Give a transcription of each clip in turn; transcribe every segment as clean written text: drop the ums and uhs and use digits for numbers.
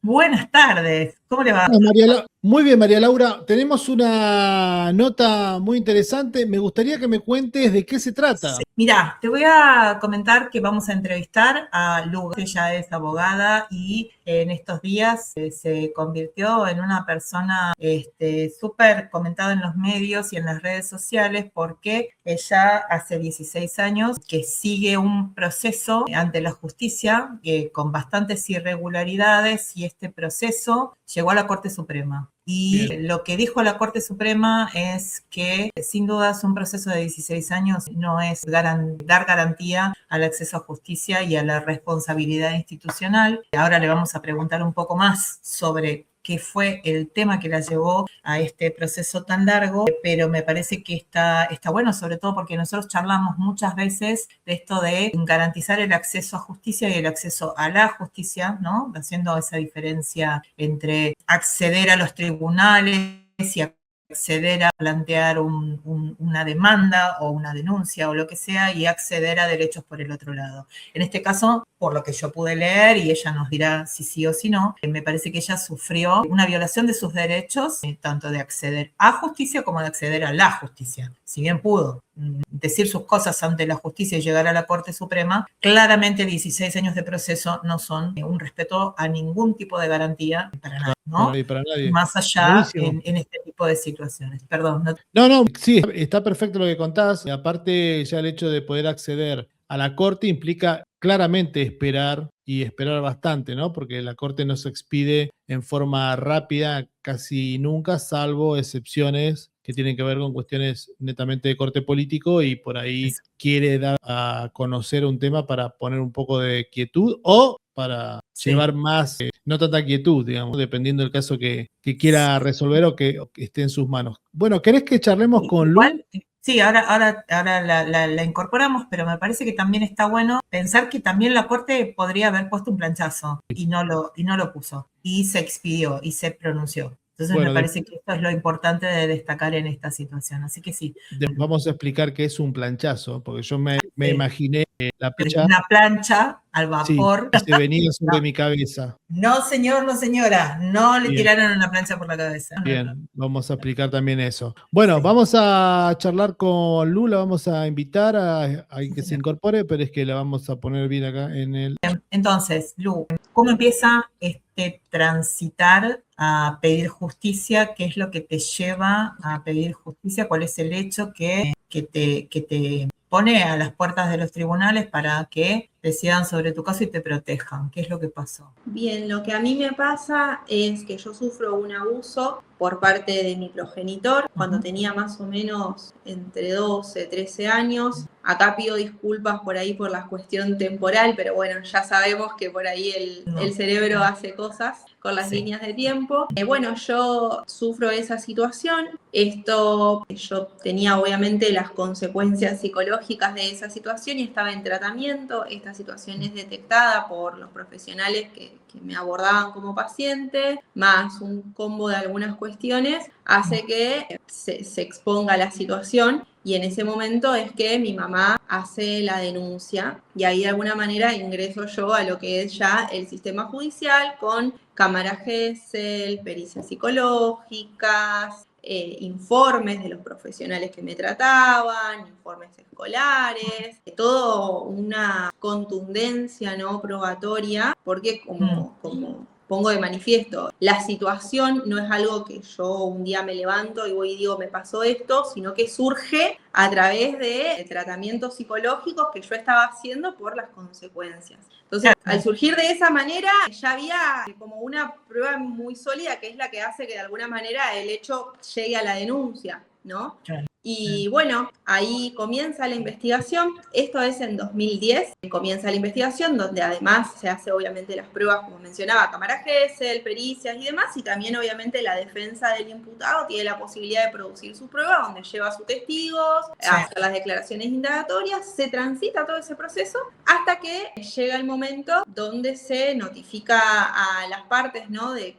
Buenas tardes, ¿cómo le va? Muy bien, María Laura. Tenemos una nota muy interesante. Me gustaría que me cuentes de qué se trata. Mira, te voy a comentar que vamos a entrevistar a Lu. Ella es abogada y en estos días se convirtió en una persona súper comentada en los medios y en las redes sociales porque ella hace 16 años que sigue un proceso ante la justicia con bastantes irregularidades y este proceso llegó a la Corte Suprema. Y Bien. lo que dijo la Corte Suprema es que sin dudas un proceso de 16 años no es dar garantía al acceso a justicia y a la responsabilidad institucional. Ahora le vamos a preguntar un poco más sobre qué fue el tema que la llevó a este proceso tan largo, pero me parece que está bueno, sobre todo porque nosotros charlamos muchas veces de esto de garantizar el acceso a justicia y el acceso a la justicia, ¿no? Haciendo esa diferencia entre acceder a los tribunales y acceder a plantear una demanda o una denuncia o lo que sea y acceder a derechos por el otro lado. En este caso, por lo que yo pude leer, y ella nos dirá si sí o si no, me parece que ella sufrió una violación de sus derechos, tanto de acceder a justicia como de acceder a la justicia. Si bien pudo decir sus cosas ante la justicia y llegar a la Corte Suprema, claramente 16 años de proceso no son un respeto a ningún tipo de garantía para nadie, ¿no? Para nadie. Más allá en este tipo de situaciones. Perdón. No, sí, está perfecto lo que contás. Aparte, ya el hecho de poder acceder a la Corte implica claramente esperar y esperar bastante, ¿no? Porque la Corte no se expide en forma rápida casi nunca, salvo excepciones que tienen que ver con cuestiones netamente de corte político y por ahí quiere dar a conocer un tema para poner un poco de quietud o para llevar más, no tanta quietud, digamos, dependiendo del caso que quiera resolver o que esté en sus manos. Bueno, ¿querés que charlemos con Lu? Sí, ahora la incorporamos, pero me parece que también está bueno pensar que también la Corte podría haber puesto un planchazo y no lo puso, y se expidió y se pronunció. Entonces me parece que esto es lo importante de destacar en esta situación. Así que sí. Vamos a explicar qué es un planchazo, porque yo me imaginé la plancha. Una plancha al vapor. Sí, se venía sobre mi cabeza. No, señor, no, señora. No le tiraron una plancha por la cabeza. Bien, vamos a explicar también eso. Bueno, vamos a charlar con Lu, la vamos a invitar a que se incorpore, pero es que la vamos a poner bien acá en el... Entonces, Lu, ¿cómo empieza este transitar a pedir justicia? ¿Qué es lo que te lleva a pedir justicia? ¿Cuál es el hecho que te pone a las puertas de los tribunales para que decidan sobre tu caso y te protejan? ¿Qué es lo que pasó? Bien, lo que a mí me pasa es que yo sufro un abuso por parte de mi progenitor cuando tenía más o menos entre 12, 13 años. Acá pido disculpas por ahí por la cuestión temporal, pero bueno, ya sabemos que por ahí el cerebro hace cosas con las líneas de tiempo. Bueno, yo sufro esa situación. Yo tenía obviamente las consecuencias psicológicas de esa situación y estaba en tratamiento. Esta situación es detectada por los profesionales que me abordaban como paciente, más un combo de algunas cuestiones, hace que se exponga la situación. Y en ese momento es que mi mamá hace la denuncia y ahí de alguna manera ingreso yo a lo que es ya el sistema judicial con cámara Gesell, pericias psicológicas, informes de los profesionales que me trataban, informes escolares, todo una contundencia no probatoria, porque como pongo de manifiesto, la situación no es algo que yo un día me levanto y voy y digo me pasó esto, sino que surge a través de tratamientos psicológicos que yo estaba haciendo por las consecuencias. Entonces, al surgir de esa manera, ya había como una prueba muy sólida que es la que hace que de alguna manera el hecho llegue a la denuncia, ¿no? Y bueno, ahí comienza la investigación. Esto es en 2010. Comienza la investigación donde además se hace obviamente las pruebas, como mencionaba, cámara Gesell, pericias y demás, y también obviamente la defensa del imputado tiene la posibilidad de producir su prueba, donde lleva a sus testigos, hacer las declaraciones indagatorias, se transita todo ese proceso hasta que llega el momento donde se notifica a las partes, ¿no?, de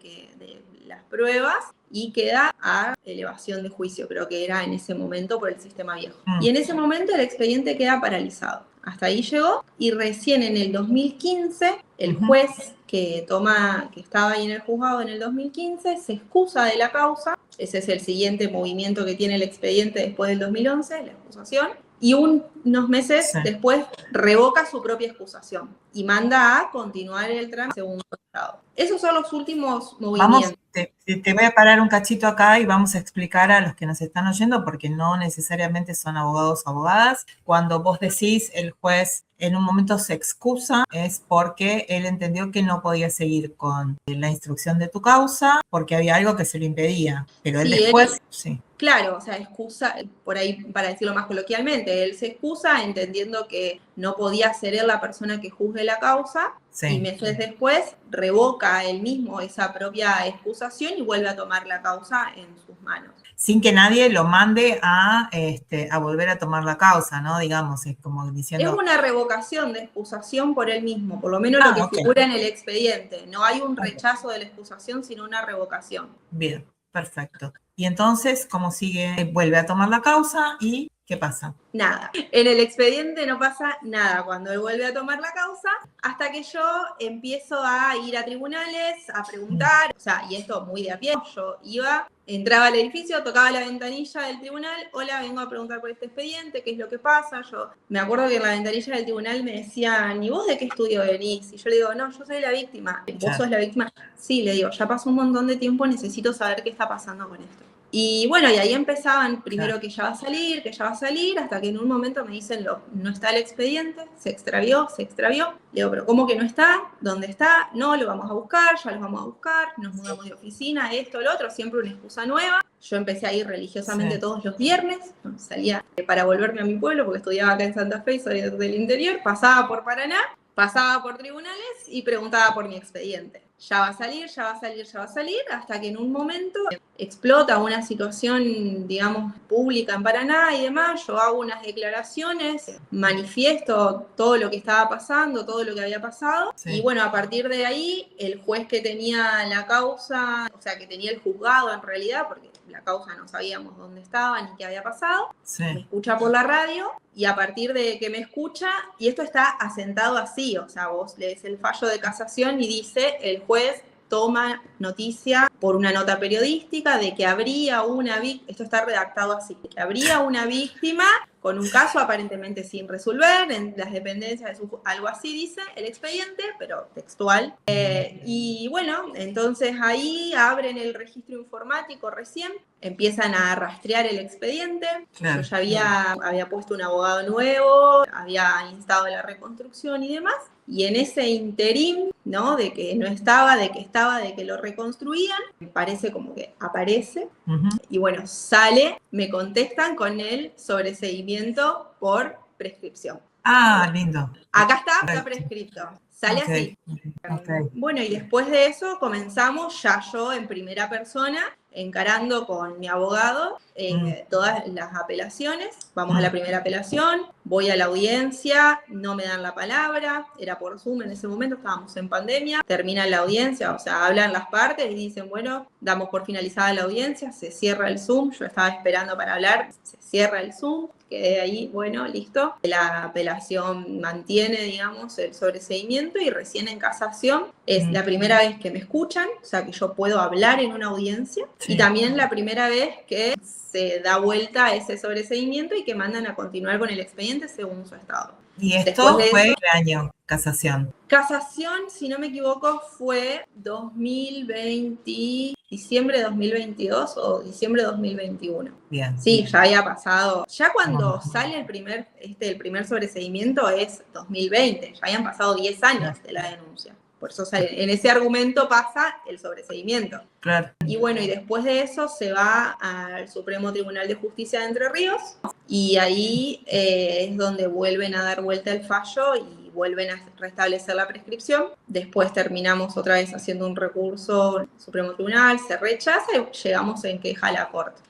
las pruebas y queda a elevación de juicio, creo que era en ese momento por el sistema viejo. Y en ese momento el expediente queda paralizado. Hasta ahí llegó y recién en el 2015 El Ujú. juez que estaba ahí en el juzgado en el 2015 se excusa de la causa. Ese es el siguiente movimiento que tiene el expediente después del 2011, la excusación. Y unos meses Sí. después revoca su propia excusación y manda a continuar el trámite según su estado. Esos son los últimos movimientos. Te voy a parar un cachito acá y vamos a explicar a los que nos están oyendo, porque no necesariamente son abogados o abogadas. Cuando vos decís el juez en un momento se excusa, es porque él entendió que no podía seguir con la instrucción de tu causa, porque había algo que se lo impedía. Pero él Sí, después, sí. Claro, o sea, excusa, por ahí para decirlo más coloquialmente, él se excusa entendiendo que no podía ser él la persona que juzgue la causa, Sí. y meses después revoca él mismo esa propia excusación y vuelve a tomar la causa en sus manos. Sin que nadie lo mande a volver a tomar la causa, ¿no? Digamos, es como Es diciendo... una revocación de excusación por él mismo, por lo menos lo que ok. figura en el expediente. No hay un Ok. rechazo de la excusación, sino una revocación. Bien, perfecto. Y entonces, ¿cómo sigue? Vuelve a tomar la causa y ¿qué pasa? Nada. En el expediente no pasa nada cuando él vuelve a tomar la causa, hasta que yo empiezo a ir a tribunales, a preguntar, o sea, y esto muy de a pie, yo entraba al edificio, tocaba la ventanilla del tribunal, hola, vengo a preguntar por este expediente, ¿qué es lo que pasa? Yo me acuerdo que en la ventanilla del tribunal me decían, ¿y vos de qué estudio venís? Y yo le digo, no, yo soy la víctima. ¿Vos sos la víctima? Sí, le digo, ya pasó un montón de tiempo, necesito saber qué está pasando con esto. Y bueno, y ahí empezaban primero que ya va a salir, hasta que en un momento me dicen, no está el expediente, se extravió. Le digo, pero ¿cómo que no está? ¿Dónde está? No, lo vamos a buscar, ya lo vamos a buscar, nos mudamos de oficina, esto, lo otro, siempre una excusa nueva. Yo empecé a ir religiosamente todos los viernes, salía para volverme a mi pueblo, porque estudiaba acá en Santa Fe y soy del interior, pasaba por Paraná, pasaba por tribunales y preguntaba por mi expediente. Ya va a salir, hasta que en un momento explota una situación, digamos, pública en Paraná y demás. Yo hago unas declaraciones, manifiesto todo lo que estaba pasando, todo lo que había pasado. Sí. Y bueno, a partir de ahí, el juez que tenía la causa, o sea, que tenía el juzgado en realidad, porque la causa no sabíamos dónde estaba ni qué había pasado, me escucha por la radio. Y a partir de que me escucha, y esto está asentado así, o sea, vos lees el fallo de casación y dice, el juez toma noticia por una nota periodística de que habría una víctima, esto está redactado así, que habría una víctima con un caso aparentemente sin resolver en las dependencias, algo así dice el expediente, pero textual. Y bueno, entonces ahí abren el registro informático recién, empiezan a rastrear el expediente. Yo ya había puesto un abogado nuevo, había instado la reconstrucción y demás. Y en ese interín, ¿no? De que no estaba, de que estaba, de que lo reconstruían, me parece como que aparece. Y bueno, sale, me contestan con el sobreseimiento por prescripción. Ah, lindo. Acá está prescripto. Sale así. Bueno, y después de eso comenzamos ya yo en primera persona, encarando con mi abogado todas las apelaciones. Vamos a la primera apelación, voy a la audiencia, no me dan la palabra, era por Zoom en ese momento, estábamos en pandemia, termina la audiencia, o sea, hablan las partes y dicen, bueno, damos por finalizada la audiencia, se cierra el Zoom, yo estaba esperando para hablar, se cierra el Zoom, quedé ahí, bueno, listo. La apelación mantiene, digamos, el sobreseimiento y recién en casación es la primera vez que me escuchan, o sea, que yo puedo hablar en una audiencia, y también la primera vez que se da vuelta ese sobreseimiento y que mandan a continuar con el expediente según su estado. ¿Y esto fue el año, casación? Casación, si no me equivoco, fue diciembre de 2022 o diciembre de 2021. Bien. Sí, ya había pasado. Ya cuando sale el primer sobreseimiento es 2020, ya habían pasado 10 años de la denuncia. Por eso en ese argumento pasa el sobreseimiento. Claro. Y bueno, y después de eso se va al Supremo Tribunal de Justicia de Entre Ríos y ahí es donde vuelven a dar vuelta el fallo y vuelven a restablecer la prescripción. Después terminamos otra vez haciendo un recurso al Supremo Tribunal, se rechaza y llegamos en queja a la Corte.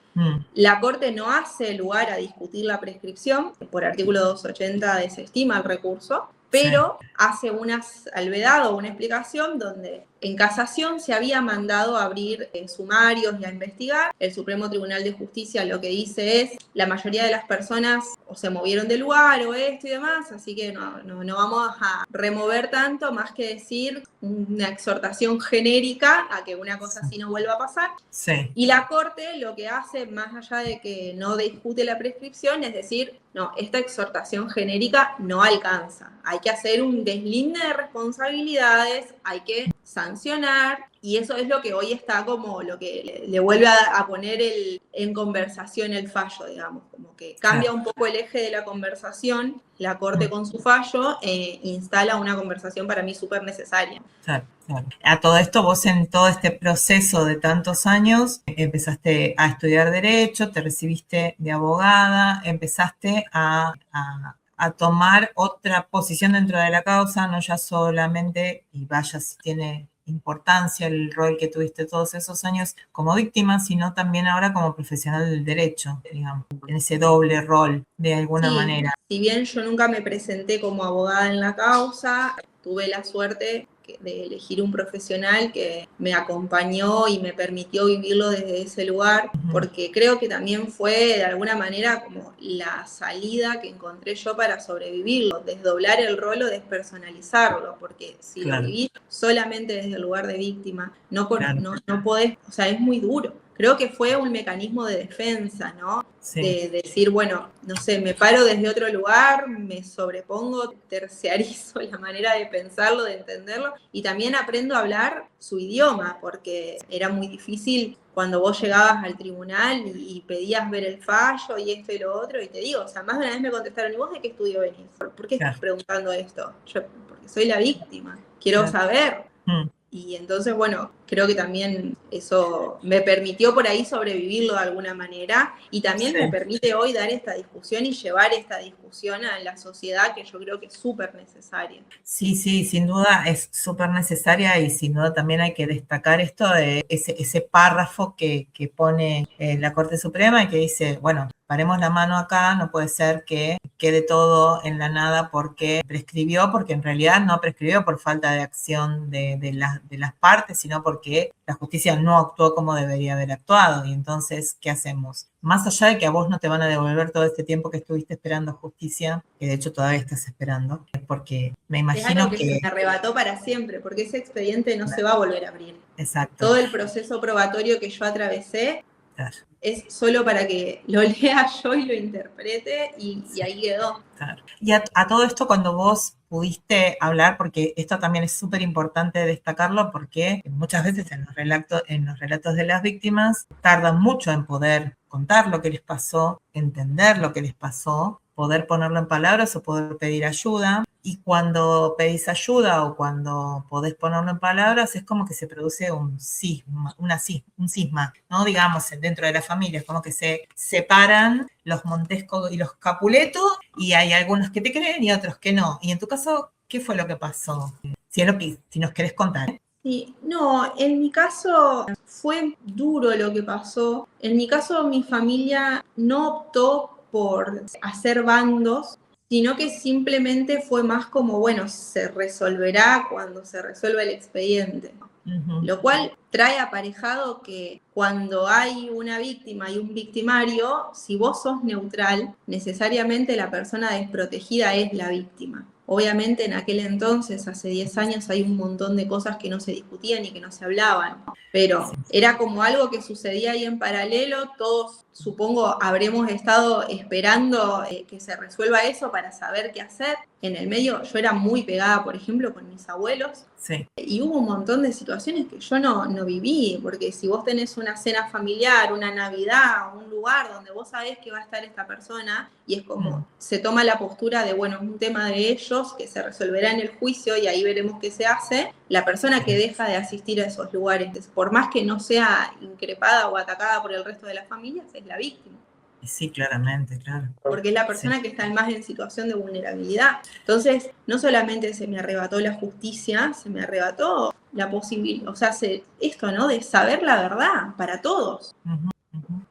La Corte no hace lugar a discutir la prescripción, por artículo 280 desestima el recurso, pero hace una salvedad o una explicación donde en casación se había mandado a abrir sumarios y a investigar. El Supremo Tribunal de Justicia lo que dice es, la mayoría de las personas o se movieron del lugar o esto y demás, así que no vamos a remover tanto, más que decir una exhortación genérica a que una cosa así no vuelva a pasar. Sí. Y la Corte lo que hace, más allá de que no discute la prescripción, es decir, no, esta exhortación genérica no alcanza. Hay que hacer un deslinde de responsabilidades, hay que sancionar, y eso es lo que hoy está como lo que le vuelve a poner en conversación el fallo, digamos, como que cambia un poco el eje de la conversación, la Corte con su fallo instala una conversación para mí súper necesaria. Claro. A todo esto, vos en todo este proceso de tantos años empezaste a estudiar Derecho, te recibiste de abogada, empezaste a tomar otra posición dentro de la causa, no ya solamente, y vaya si tiene importancia el rol que tuviste todos esos años como víctima, sino también ahora como profesional del derecho, digamos, en ese doble rol de alguna manera. Si bien yo nunca me presenté como abogada en la causa, tuve la suerte de elegir un profesional que me acompañó y me permitió vivirlo desde ese lugar, porque creo que también fue de alguna manera como la salida que encontré yo para sobrevivirlo, desdoblar el rol o despersonalizarlo, porque si lo vivís solamente desde el lugar de víctima, no podés, o sea, es muy duro. Creo que fue un mecanismo de defensa, ¿no? Sí. De decir, bueno, no sé, me paro desde otro lugar, me sobrepongo, terciarizo la manera de pensarlo, de entenderlo, y también aprendo a hablar su idioma, porque era muy difícil cuando vos llegabas al tribunal y pedías ver el fallo y esto y lo otro, y te digo, o sea, más de una vez me contestaron, ¿y vos de qué estudio venís? ¿Por qué estás preguntando esto? Yo, porque soy la víctima, quiero saber. Y entonces, bueno, creo que también eso me permitió por ahí sobrevivirlo de alguna manera, y también me permite hoy dar esta discusión y llevar esta discusión a la sociedad, que yo creo que es súper necesaria. Sí, sin duda es súper necesaria, y sin duda también hay que destacar esto de ese párrafo que pone la Corte Suprema y que dice, bueno, paremos la mano acá, no puede ser que quede todo en la nada porque prescribió, porque en realidad no prescribió por falta de acción de las partes, sino porque la justicia no actuó como debería haber actuado. Y entonces, ¿qué hacemos? Más allá de que a vos no te van a devolver todo este tiempo que estuviste esperando justicia, que de hecho todavía estás esperando, porque me imagino es algo que se me arrebató para siempre, porque ese expediente no se va a volver a abrir. Exacto. Todo el proceso probatorio que yo atravesé es solo para que lo lea yo y lo interprete, y ahí quedó. Claro. Y a todo esto, cuando vos pudiste hablar, porque esto también es súper importante destacarlo, porque muchas veces en los relatos de las víctimas tardan mucho en poder contar lo que les pasó, entender lo que les pasó, poder ponerlo en palabras o poder pedir ayuda. Y cuando pedís ayuda o cuando podés ponerlo en palabras, es como que se produce un cisma, ¿no? Digamos, dentro de la familia, es como que se separan los Montesco y los Capuleto, y hay algunos que te creen y otros que no. Y en tu caso, ¿qué fue lo que pasó? Si nos querés contar. Sí, no, en mi caso fue duro lo que pasó. En mi caso, mi familia no optó por hacer bandos, sino que simplemente fue más como, bueno, se resolverá cuando se resuelva el expediente. Lo cual trae aparejado que cuando hay una víctima y un victimario, si vos sos neutral, necesariamente la persona desprotegida es la víctima. Obviamente en aquel entonces, hace 10 años, hay un montón de cosas que no se discutían y que no se hablaban, pero era como algo que sucedía ahí en paralelo. Todos, supongo, habremos estado esperando que se resuelva eso para saber qué hacer. En el medio yo era muy pegada, por ejemplo, con mis abuelos, y hubo un montón de situaciones que yo no viví, porque si vos tenés una cena familiar, una Navidad, un lugar donde vos sabés que va a estar esta persona, y es como, se toma la postura de, bueno, es un tema de ellos, que se resolverá en el juicio y ahí veremos qué se hace, la persona que deja de asistir a esos lugares, por más que no sea increpada o atacada por el resto de las familias, es la víctima. Sí, claramente, claro. Porque es la persona que está más en situación de vulnerabilidad. Entonces, no solamente se me arrebató la justicia, se me arrebató la posibilidad, o sea, esto, ¿no? De saber la verdad para todos.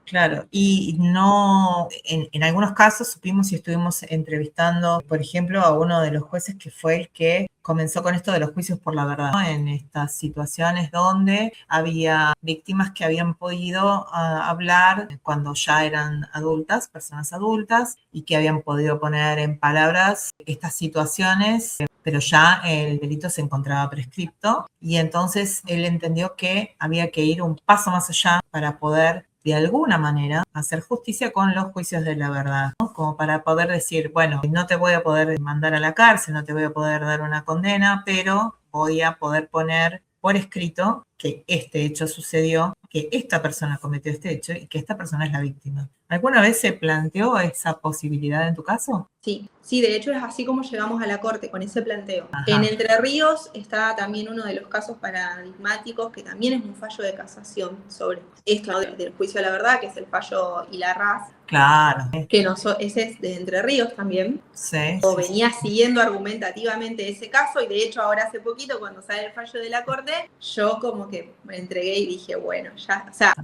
Claro, y no, en algunos casos supimos y estuvimos entrevistando, por ejemplo, a uno de los jueces que fue el que comenzó con esto de los juicios por la verdad, ¿no? En estas situaciones donde había víctimas que habían podido hablar cuando ya eran adultas, personas adultas, y que habían podido poner en palabras estas situaciones, pero ya el delito se encontraba prescripto, y entonces él entendió que había que ir un paso más allá para poder de alguna manera hacer justicia con los juicios de la verdad, ¿no? Como para poder decir, bueno, no te voy a poder mandar a la cárcel, no te voy a poder dar una condena, pero voy a poder poner por escrito que este hecho sucedió, que esta persona cometió este hecho y que esta persona es la víctima. ¿Alguna vez se planteó esa posibilidad en tu caso? Sí, de hecho es así como llegamos a la corte, con ese planteo. Ajá. En Entre Ríos está también uno de los casos paradigmáticos, que también es un fallo de casación sobre esto, ¿no? Del juicio a la verdad, que es el fallo Hilarraz. Claro. Que ese es de Entre Ríos también. Sí. O venía siguiendo argumentativamente ese caso, y de hecho ahora hace poquito, cuando sale el fallo de la corte, yo como que me entregué y dije, bueno, ya, o sea,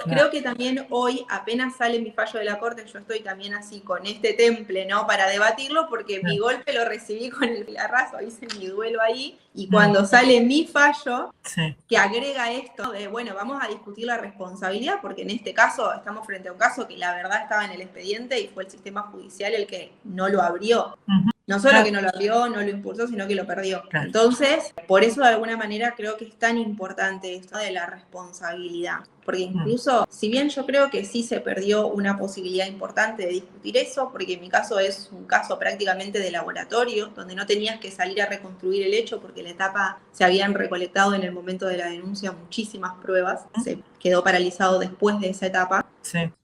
creo que también hoy apenas sale mi fallo de la corte, yo estoy también así con este temple, ¿no? Para debatirlo, porque mi golpe lo recibí con el Hilarraz, hice mi duelo ahí, y cuando sale mi fallo, que agrega esto de, bueno, vamos a discutir la responsabilidad, porque en este caso estamos frente a un caso que la verdad estaba en el expediente y fue el sistema judicial el que no lo abrió. No solo que no lo abrió, no lo impulsó, sino que lo perdió. Entonces, por eso de alguna manera creo que es tan importante esto de la responsabilidad. Porque incluso, si bien yo creo que sí se perdió una posibilidad importante de discutir eso, porque en mi caso es un caso prácticamente de laboratorio, donde no tenías que salir a reconstruir el hecho, porque la etapa se habían recolectado en el momento de la denuncia muchísimas pruebas, se quedó paralizado después de esa etapa.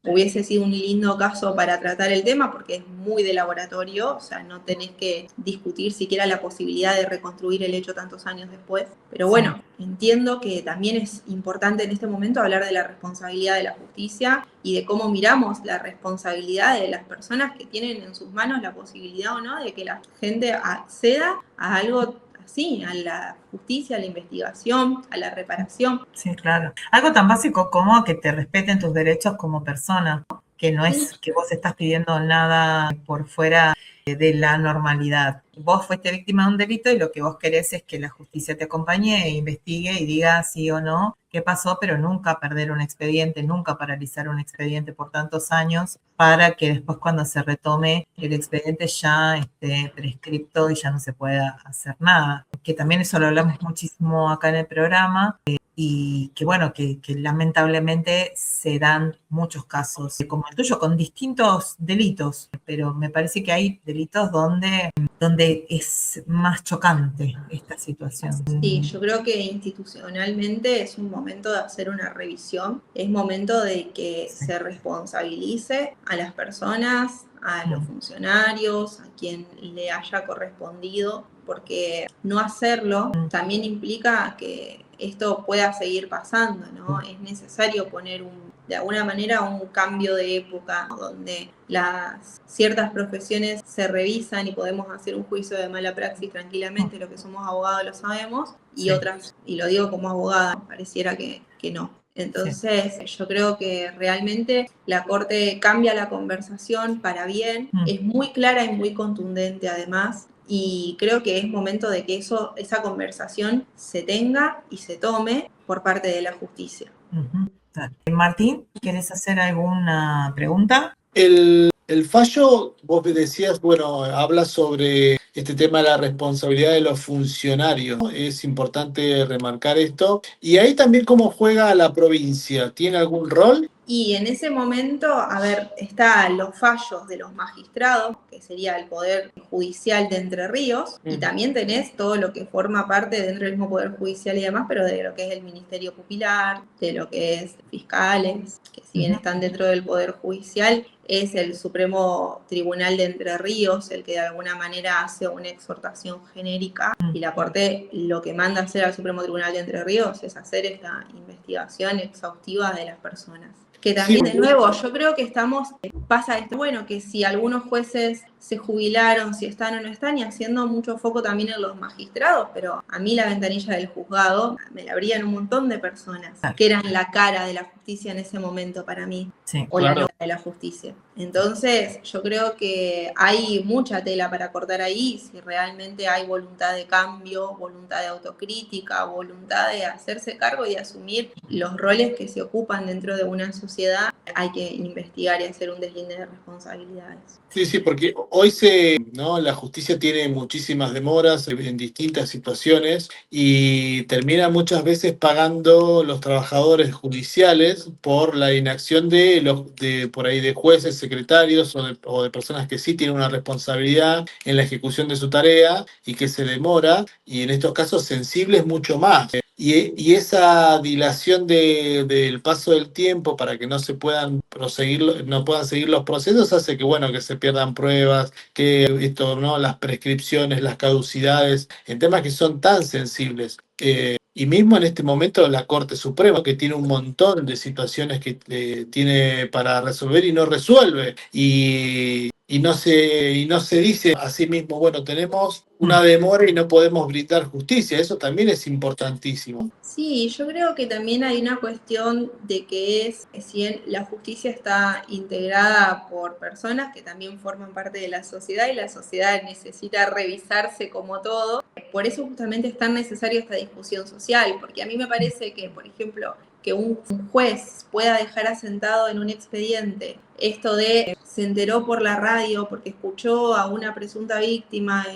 Hubiese sido un lindo caso para tratar el tema, porque es muy de laboratorio, o sea, no tenés que discutir siquiera la posibilidad de reconstruir el hecho tantos años después. Pero bueno, entiendo que también es importante en este momento hablar de la responsabilidad de la justicia y de cómo miramos la responsabilidad de las personas que tienen en sus manos la posibilidad o no de que la gente acceda a algo así, a la justicia, a la investigación, a la reparación. Sí, claro. Algo tan básico como que te respeten tus derechos como persona, ¿no? Que no es que vos estás pidiendo nada por fuera de la normalidad. Vos fuiste víctima de un delito y lo que vos querés es que la justicia te acompañe e investigue y diga sí o no qué pasó, pero nunca perder un expediente, nunca paralizar un expediente por tantos años para que después cuando se retome el expediente ya esté prescripto y ya no se pueda hacer nada. Que también eso lo hablamos muchísimo acá en el programa. Y que bueno, que lamentablemente se dan muchos casos como el tuyo, con distintos delitos, pero me parece que hay delitos donde es más chocante esta situación. Sí, yo creo que institucionalmente es un momento de hacer una revisión, es momento de que se responsabilice a las personas, a los funcionarios, a quien le haya correspondido, porque no hacerlo también implica que esto pueda seguir pasando, ¿no? Es necesario poner de alguna manera un cambio de época, ¿no? Donde ciertas profesiones se revisan y podemos hacer un juicio de mala praxis tranquilamente, lo que somos abogados lo sabemos, y otras, y lo digo como abogada, pareciera que no. Entonces, yo creo que realmente la Corte cambia la conversación para bien, es muy clara y muy contundente además, y creo que es momento de que esa conversación se tenga y se tome por parte de la justicia. Martín, ¿querés hacer alguna pregunta? El fallo, vos decías, bueno, habla sobre este tema de la responsabilidad de los funcionarios. Es importante remarcar esto. Y ahí también cómo juega la provincia. ¿Tiene algún rol? Y en ese momento, a ver, están los fallos de los magistrados, que sería el Poder Judicial de Entre Ríos, y también tenés todo lo que forma parte dentro del mismo Poder Judicial y demás, pero de lo que es el Ministerio Pupilar, de lo que es fiscales, que si bien están dentro del Poder Judicial, es el Supremo Tribunal de Entre Ríos el que de alguna manera hace una exhortación genérica, y la Corte lo que manda hacer al Supremo Tribunal de Entre Ríos es hacer esta investigación exhaustiva de las personas. Que también, de nuevo, yo creo que pasa esto, bueno, que si algunos jueces se jubilaron, si están o no están, y haciendo mucho foco también en los magistrados, pero a mí la ventanilla del juzgado me la abrían un montón de personas que eran la cara de la justicia en ese momento para mí, Sí, o claro. la cara de la justicia. Entonces, yo creo que hay mucha tela para cortar ahí, si realmente hay voluntad de cambio, voluntad de autocrítica, voluntad de hacerse cargo y de asumir los roles que se ocupan dentro de una sociedad, hay que investigar y hacer un deslinde de responsabilidades. Sí, porque hoy ¿no? La justicia tiene muchísimas demoras en distintas situaciones y termina muchas veces pagando los trabajadores judiciales por la inacción por ahí de jueces, secretarios o de personas que sí tienen una responsabilidad en la ejecución de su tarea y que se demora, y en estos casos sensibles mucho más. Y esa dilación del paso del tiempo para que no se puedan no puedan seguir los procesos hace que, bueno, que se pierdan pruebas, que esto, ¿no? Las prescripciones, las caducidades, en temas que son tan sensibles. Y mismo en este momento la Corte Suprema, que tiene un montón de situaciones que tiene para resolver y no resuelve. Y no se dice a sí mismo, bueno, tenemos una demora y no podemos brindar justicia. Eso también es importantísimo. Sí, yo creo que también hay una cuestión de que si la justicia está integrada por personas que también forman parte de la sociedad y la sociedad necesita revisarse como todo, por eso justamente es tan necesaria esta discusión social, porque a mí me parece que, por ejemplo, que un juez pueda dejar asentado en un expediente esto de se enteró por la radio porque escuchó a una presunta víctima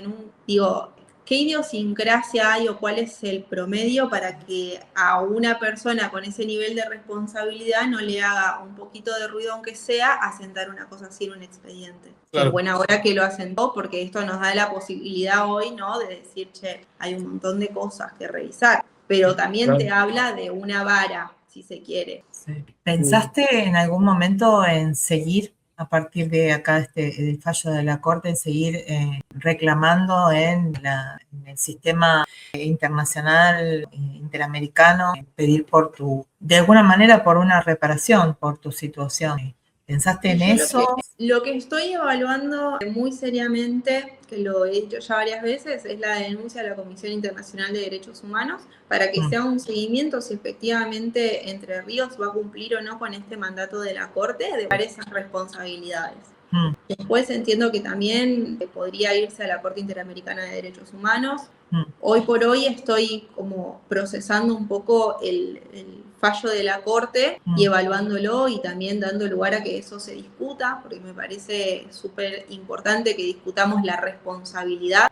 digo, ¿qué idiosincrasia hay o cuál es el promedio para que a una persona con ese nivel de responsabilidad no le haga un poquito de ruido, aunque sea, asentar una cosa así en un expediente? Claro. En buena hora que lo asentó, porque esto nos da la posibilidad hoy, ¿no?, de decir, che, hay un montón de cosas que revisar, pero también te habla de una vara, si se quiere. Sí. ¿Pensaste en algún momento en seguir, a partir de acá el fallo de la Corte, en seguir reclamando en el sistema internacional, interamericano, pedir de alguna manera por una reparación por tu situación? ¿Pensaste en eso? Lo que estoy evaluando muy seriamente, que lo he dicho ya varias veces, es la denuncia a la Comisión Internacional de Derechos Humanos para que sea un seguimiento si efectivamente Entre Ríos va a cumplir o no con este mandato de la Corte de dar esas responsabilidades. Después entiendo que también podría irse a la Corte Interamericana de Derechos Humanos. Hoy por hoy estoy como procesando un poco el fallo de la Corte y evaluándolo y también dando lugar a que eso se discuta, porque me parece súper importante que discutamos la responsabilidad.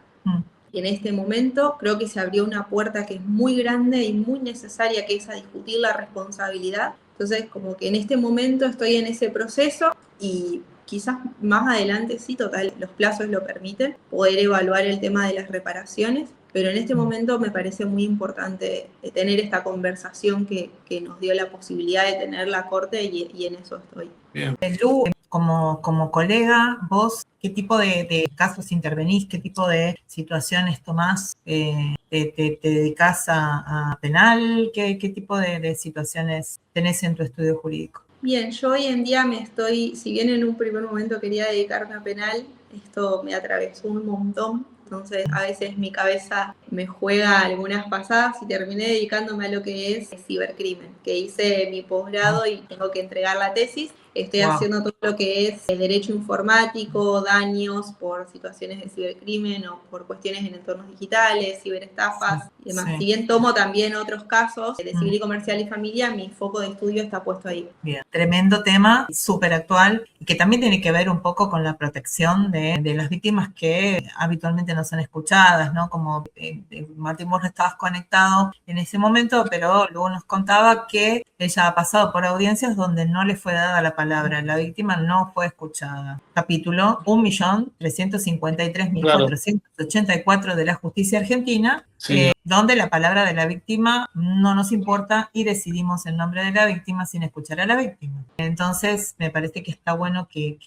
Y en este momento creo que se abrió una puerta que es muy grande y muy necesaria, que es a discutir la responsabilidad. Entonces, como que en este momento estoy en ese proceso y quizás más adelante, sí, total, los plazos lo permiten, poder evaluar el tema de las reparaciones, pero en este momento me parece muy importante tener esta conversación que nos dio la posibilidad de tener la Corte y en eso estoy. Bien. Lu, como colega, vos, ¿qué tipo de casos intervenís? ¿Qué tipo de situaciones tomás? ¿Te dedicás a penal? ¿Qué tipo de situaciones tenés en tu estudio jurídico? Bien, yo hoy en día si bien en un primer momento quería dedicarme a penal, esto me atravesó un montón, entonces a veces mi cabeza me juega algunas pasadas y terminé dedicándome a lo que es cibercrimen, que hice mi posgrado y tengo que entregar la tesis. Estoy haciendo todo lo que es derecho informático, daños por situaciones de cibercrimen o por cuestiones en entornos digitales, ciberestafas y demás. Si bien tomo también otros casos de civil y comercial y familia, mi foco de estudio está puesto ahí. Bien, tremendo tema, súper actual, y que también tiene que ver un poco con la protección de las víctimas que habitualmente no son escuchadas, ¿no? Como Martín, vos no estabas conectado en ese momento, pero luego nos contaba que ella ha pasado por audiencias donde no le fue dada la palabra, la víctima no fue escuchada. Capítulo 1.353.484 de la justicia argentina, Sí. donde la palabra de la víctima no nos importa y decidimos en nombre de la víctima sin escuchar a la víctima. Entonces, me parece que está bueno que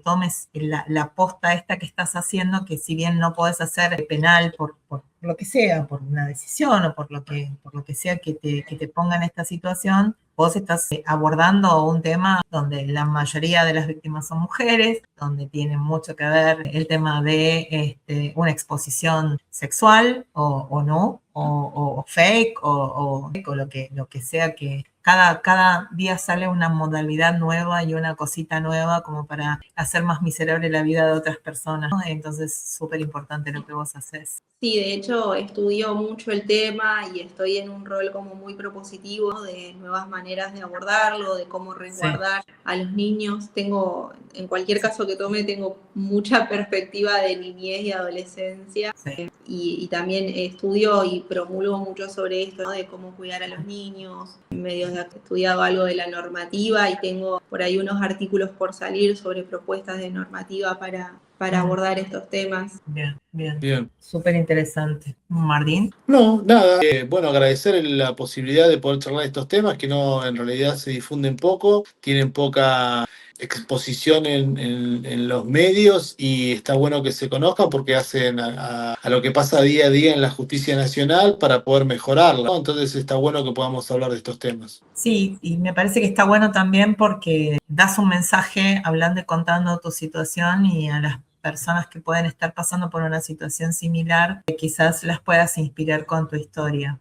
tomes la posta esta que estás haciendo, que si bien no podés hacer penal por lo que sea, por una decisión o por lo que sea que te ponga en esta situación, vos estás abordando un tema donde la mayoría de las víctimas son mujeres, donde tiene mucho que ver el tema de una exposición sexual o no, o fake, o lo que sea que cada día sale una modalidad nueva y una cosita nueva como para hacer más miserable la vida de otras personas, ¿no? Entonces, súper importante lo que vos haces. Sí, de hecho estudio mucho el tema y estoy en un rol como muy propositivo, ¿no?, de nuevas maneras de abordarlo, de cómo resguardar a los niños. En cualquier caso que tome, tengo mucha perspectiva de niñez y adolescencia. Sí. Y también estudio y promulgo mucho sobre esto, ¿no?, de cómo cuidar a los niños. En medio de he estudiado algo de la normativa y tengo por ahí unos artículos por salir sobre propuestas de normativa para abordar estos temas. Bien. Súper interesante. Martín. No, nada. Bueno, agradecer la posibilidad de poder charlar de estos temas que no, en realidad se difunden poco, tienen poca exposición en los medios y está bueno que se conozcan porque hacen a lo que pasa día a día en la justicia nacional para poder mejorarla, ¿no? Entonces está bueno que podamos hablar de estos temas. Sí, y me parece que está bueno también porque das un mensaje hablando y contando tu situación y a las personas que pueden estar pasando por una situación similar, que quizás las puedas inspirar con tu historia.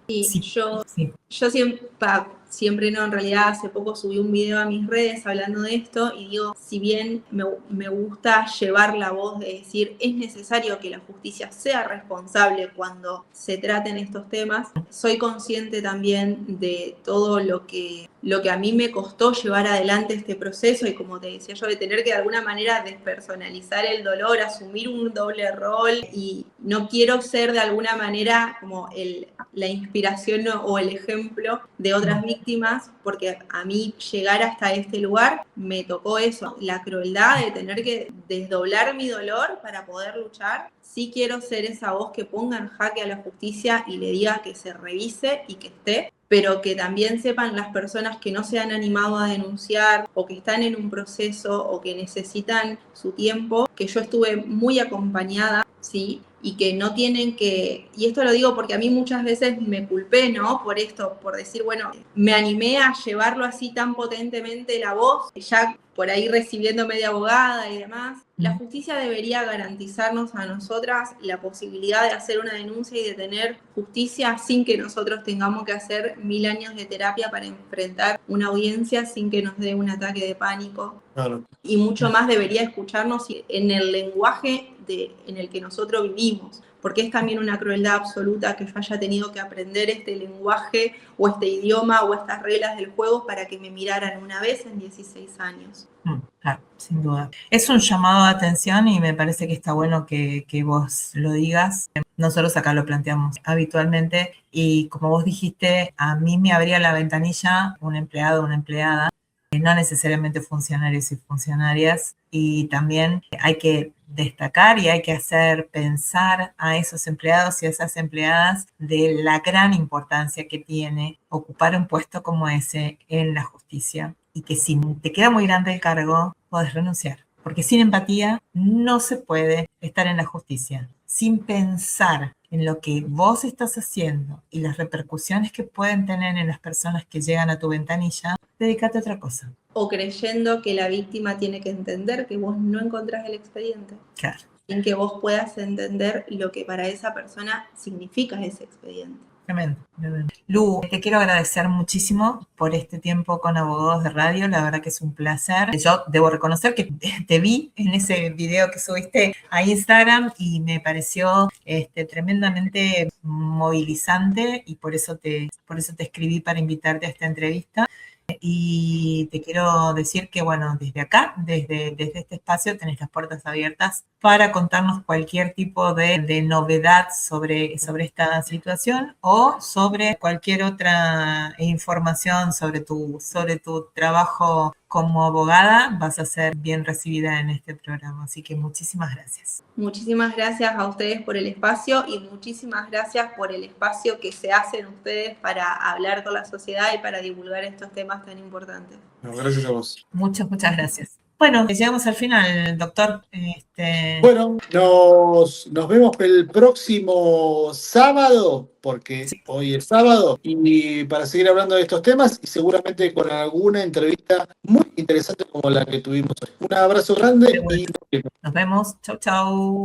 Sí. Yo siempre no, en realidad hace poco subí un video a mis redes hablando de esto y digo, si bien me gusta llevar la voz de decir es necesario que la justicia sea responsable cuando se traten estos temas, soy consciente también de todo lo que a mí me costó llevar adelante este proceso y, como te decía yo, de tener que de alguna manera despersonalizar el dolor, asumir un doble rol, y no quiero ser de alguna manera como la inspiración o el ejemplo de otras víctimas, porque a mí llegar hasta este lugar me tocó eso, la crueldad de tener que desdoblar mi dolor para poder luchar. Sí quiero ser esa voz que ponga en jaque a la justicia y le diga que se revise y que esté, pero que también sepan las personas que no se han animado a denunciar o que están en un proceso o que necesitan su tiempo, que yo estuve muy acompañada, ¿sí? Y que no tienen que, y esto lo digo porque a mí muchas veces me culpé, ¿no?, por esto, por decir, bueno, me animé a llevarlo así tan potentemente la voz, ya por ahí recibiéndome de abogada y demás. La justicia debería garantizarnos a nosotras la posibilidad de hacer una denuncia y de tener justicia sin que nosotros tengamos que hacer 1000 años de terapia para enfrentar una audiencia, sin que nos dé un ataque de pánico. Claro. Y mucho más debería escucharnos en el lenguaje en el que nosotros vivimos, porque es también una crueldad absoluta que yo haya tenido que aprender este lenguaje o este idioma o estas reglas del juego para que me miraran una vez en 16 años. Claro, sin duda. Es un llamado de atención y me parece que está bueno que vos lo digas. Nosotros acá lo planteamos habitualmente y, como vos dijiste, a mí me abría la ventanilla un empleado o una empleada, no necesariamente funcionarios y funcionarias, y también hay que destacar y hay que hacer pensar a esos empleados y a esas empleadas de la gran importancia que tiene ocupar un puesto como ese en la justicia, y que si te queda muy grande el cargo, podés renunciar, porque sin empatía no se puede estar en la justicia. Sin pensar en lo que vos estás haciendo y las repercusiones que pueden tener en las personas que llegan a tu ventanilla, dedícate a otra cosa. O creyendo que la víctima tiene que entender que vos no encontrás el expediente. Claro. Sin que vos puedas entender lo que para esa persona significa ese expediente. Tremendo. Lu, te quiero agradecer muchísimo por este tiempo con Abogados de Radio, la verdad que es un placer. Yo debo reconocer que te vi en ese video que subiste a Instagram y me pareció tremendamente movilizante, y por eso te escribí para invitarte a esta entrevista. Y te quiero decir que, bueno, desde acá, desde este espacio, tenés las puertas abiertas para contarnos cualquier tipo de novedad sobre esta situación o sobre cualquier otra información sobre tu trabajo como abogada. Vas a ser bien recibida en este programa, así que muchísimas gracias. Muchísimas gracias a ustedes por el espacio y muchísimas gracias por el espacio que se hacen ustedes para hablar con la sociedad y para divulgar estos temas tan importantes. No, gracias a vos. Muchas gracias. Bueno, llegamos al final, doctor. Bueno, nos vemos el próximo sábado, porque Sí. hoy es sábado, y para seguir hablando de estos temas y seguramente con alguna entrevista muy interesante como la que tuvimos hoy. Un abrazo grande Seguro. y nos vemos. Nos vemos. Chau, chau.